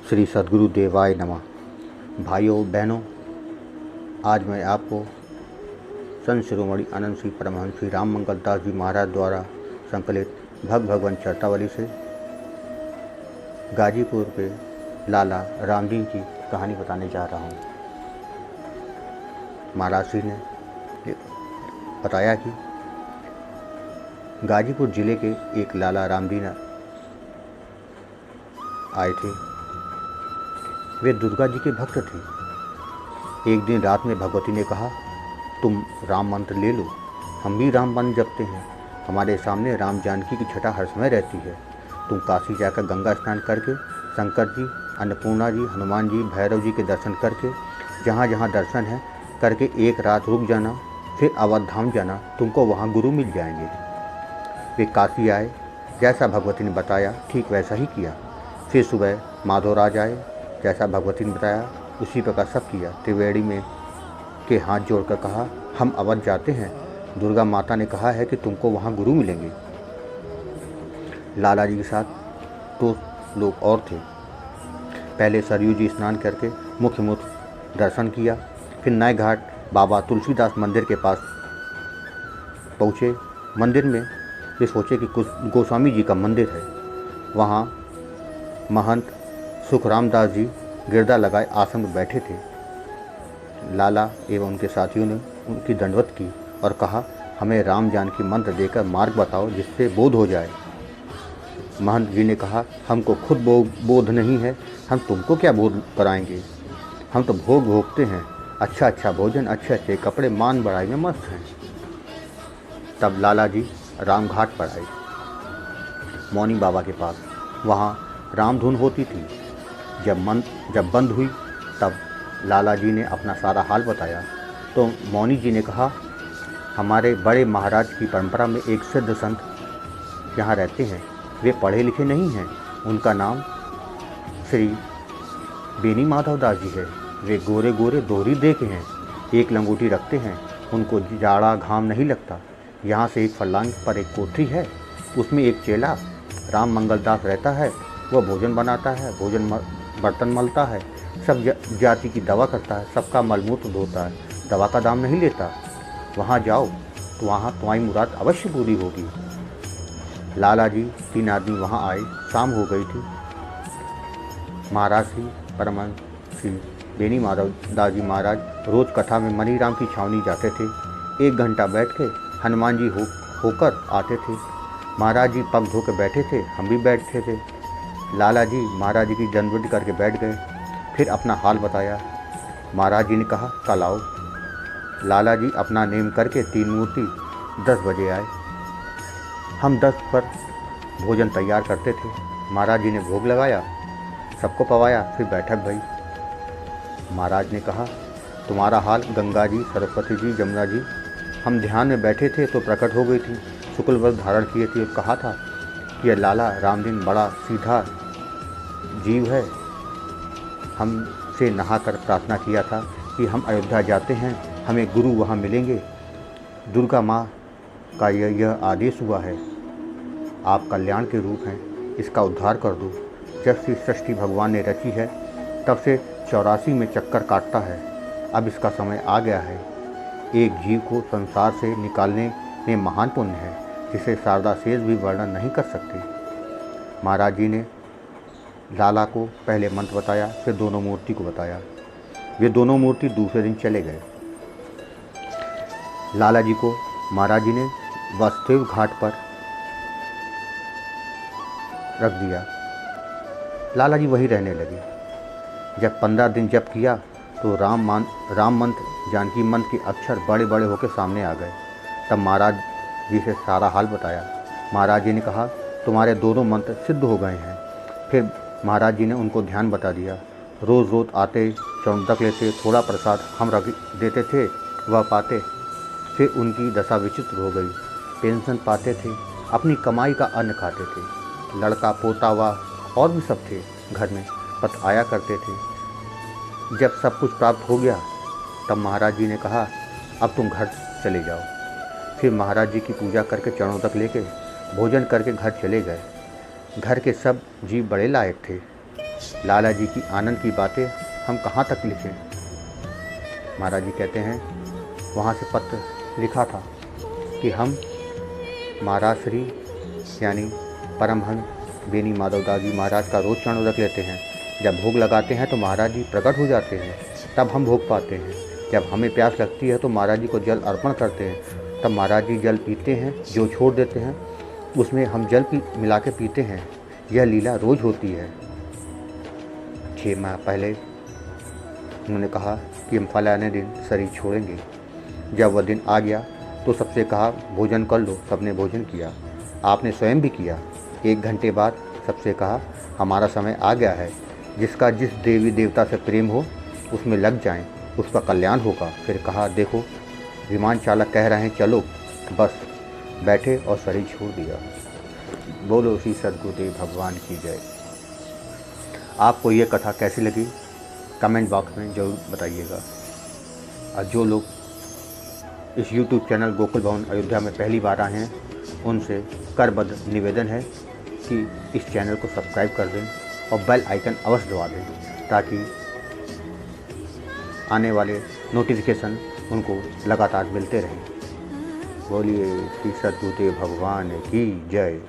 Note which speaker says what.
Speaker 1: श्री सद्गुरु देवाय नमः। भाइयों बहनों, आज मैं आपको संत शिरोमणि आनंद श्री परमहंस श्री राम मंगल दास जी महाराज द्वारा संकलित भगवंत चर्चावली से गाजीपुर के लाला रामदीन की कहानी बताने जा रहा हूँ। महाराज श्री ने बताया कि गाजीपुर जिले के एक लाला रामदीन आए थे। वे दुर्गा जी के भक्त थे। एक दिन रात में भगवती ने कहा, तुम राम मंत्र ले लो, हम भी राम मंत्र जपते हैं। हमारे सामने राम जानकी की छटा हर समय रहती है। तुम काशी जाकर गंगा स्नान करके शंकर जी, अन्नपूर्णा जी, हनुमान जी, भैरव जी के दर्शन करके जहाँ जहाँ दर्शन है करके एक रात रुक जाना, फिर अवध धाम जाना, तुमको वहाँ गुरु मिल जाएंगे। वे काशी आए, जैसा भगवती ने बताया ठीक वैसा ही किया। फिर सुबह माधवराज आए, जैसा भगवती ने बताया उसी प्रकार सब किया। त्रिवेणी में के हाथ जोड़कर कहा, हम अवध जाते हैं, दुर्गा माता ने कहा है कि तुमको वहाँ गुरु मिलेंगे। लाला जी के साथ दो लोग और थे। पहले सरयू जी स्नान करके मुख्य मूर्ति दर्शन किया, फिर नए घाट बाबा तुलसीदास मंदिर के पास पहुँचे। मंदिर में वे सोचे कि कुछ गोस्वामी जी का मंदिर है। वहाँ महंत सुखराम दास जी गिरदा लगाए आसन में बैठे थे। लाला एवं उनके साथियों ने उनकी दंडवत की और कहा, हमें राम जानकी मंत्र देकर मार्ग बताओ जिससे बोध हो जाए। महंत जी ने कहा, हमको खुद बोध नहीं है, हम तुमको क्या बोध कराएंगे। हम तो भोग भोगते हैं, अच्छा अच्छा भोजन, अच्छे अच्छे कपड़े, मान बढ़ाई में मस्त हैं। तब लाला जी राम घाट पर आए, मौनी बाबा के पास। वहाँ रामधुन होती थी। जब बंद हुई तब लाला जी ने अपना सारा हाल बताया। तो मौनी जी ने कहा, हमारे बड़े महाराज की परंपरा में एक सिद्ध संत यहाँ रहते हैं। वे पढ़े लिखे नहीं हैं। उनका नाम श्री बेनी माधव दास जी है। वे गोरे गोरे दोहरी दे के हैं, एक लंगोटी रखते हैं, उनको जाड़ा घाम नहीं लगता। यहाँ से एक फरलांग पर एक कोठरी है, उसमें एक चेला राम मंगल दास रहता है। वह भोजन बनाता है, बर्तन मलता है, सब जाति की दवा करता है, सबका मलमूत्र धोता है, दवा का दाम नहीं लेता। वहाँ जाओ तो वहाँ तुम्हारी मुराद अवश्य पूरी होगी। लाला जी 3 आदमी वहाँ आए। शाम हो गई थी। महाराज श्री परमहंस श्री बेनी माधव दास जी महाराज रोज़ कथा में मनीराम की छावनी जाते थे। 1 घंटा बैठ के हनुमान जी होकर आते थे। महाराज जी पग धो के बैठे थे, हम भी बैठते थे। लाला जी महाराज जी की दंडवत करके बैठ गए, फिर अपना हाल बताया। महाराज जी ने कहा, कल आओ। लाला जी अपना नेम करके 3 मूर्ति 10 बजे आए। हम 10 पर भोजन तैयार करते थे। महाराज जी ने भोग लगाया, सबको पवाया, फिर बैठक भई। महाराज ने कहा, तुम्हारा हाल गंगा जी, सरस्वती जी, जमुना जी। हम ध्यान में बैठे थे तो प्रकट हो गई थी, शुक्ल वस्त्र धारण किए थे। कहा था कि यह लाला रामदीन बड़ा सीधा जीव है। हमसे नहाकर प्रार्थना किया था कि हम अयोध्या जाते हैं, हमें गुरु वहाँ मिलेंगे। दुर्गा माँ का यह आदेश हुआ है, आप कल्याण के रूप हैं, इसका उद्धार कर दो। जब से सृष्टि भगवान ने रची है तब से 84 में चक्कर काटता है। अब इसका समय आ गया है। एक जीव को संसार से निकालने में महान पुण्य है, जिसे शारदा शेष भी वर्णन नहीं कर सकती। महाराज जी ने लाला को पहले मंत्र बताया, फिर दोनों मूर्ति को बताया। वे दोनों मूर्ति दूसरे दिन चले गए। लाला जी को महाराज जी ने वासुदेव घाट पर रख दिया। लाला जी वहीं रहने लगे। जब 15 दिन जप किया तो राम मंत्र जानकी मंत्र के अक्षर बड़े बड़े होकर सामने आ गए। तब महाराज जी से सारा हाल बताया। महाराज जी ने कहा, तुम्हारे दोनों मंत्र सिद्ध हो गए हैं। फिर महाराज जी ने उनको ध्यान बता दिया। रोज़ रोज़ आते, चौंदक लेते, थोड़ा प्रसाद हम रख देते थे, वह पाते। फिर उनकी दशा विचित्र हो गई। पेंशन पाते थे, अपनी कमाई का अन्न खाते थे। लड़का पोता व और भी सब थे घर में, पत आया करते थे। जब सब कुछ प्राप्त हो गया तब महाराज जी ने कहा, अब तुम घर चले जाओ। फिर महाराज जी की पूजा करके चरणोदक लेके भोजन करके घर चले गए। घर के सब जीव बड़े लायक थे। लाला जी की आनंद की बातें हम कहाँ तक लिखें। महाराज जी कहते हैं वहाँ से पत्र लिखा था कि हम महाराज श्री यानी परमहंस बेनी माधवदास जी महाराज का रोज चरण रख लेते हैं। जब भोग लगाते हैं तो महाराज जी प्रकट हो जाते हैं, तब हम भोग पाते हैं। जब हमें प्यास लगती है तो महाराज जी को जल अर्पण करते हैं, तब महाराज जी जल पीते हैं। जो छोड़ देते हैं उसमें हम जल मिला के पीते हैं। यह लीला रोज़ होती है। 6 माह पहले उन्होंने कहा कि हम फलाने दिन शरीर छोड़ेंगे। जब वह दिन आ गया तो सबसे कहा भोजन कर लो। सबने भोजन किया, आपने स्वयं भी किया। 1 घंटे बाद सबसे कहा हमारा समय आ गया है, जिसका जिस देवी देवता से प्रेम हो उसमें लग जाएं, उसका कल्याण होगा। फिर कहा देखो विमान चालक कह रहे हैं चलो, बस बैठे और शरीर छोड़ दिया। बोलो श्री सद्गुरुदेव भगवान की जय। आपको ये कथा कैसी लगी कमेंट बॉक्स में ज़रूर बताइएगा। और जो लोग इस YouTube चैनल गोकुल भवन अयोध्या में पहली बार आए हैं उनसे करबद्ध निवेदन है कि इस चैनल को सब्सक्राइब कर दें और बेल आइकन अवश्य दबा दें, ताकि आने वाले नोटिफिकेशन उनको लगातार मिलते रहें। बोलिए श्री सद्गुरुदेव भगवान की जय।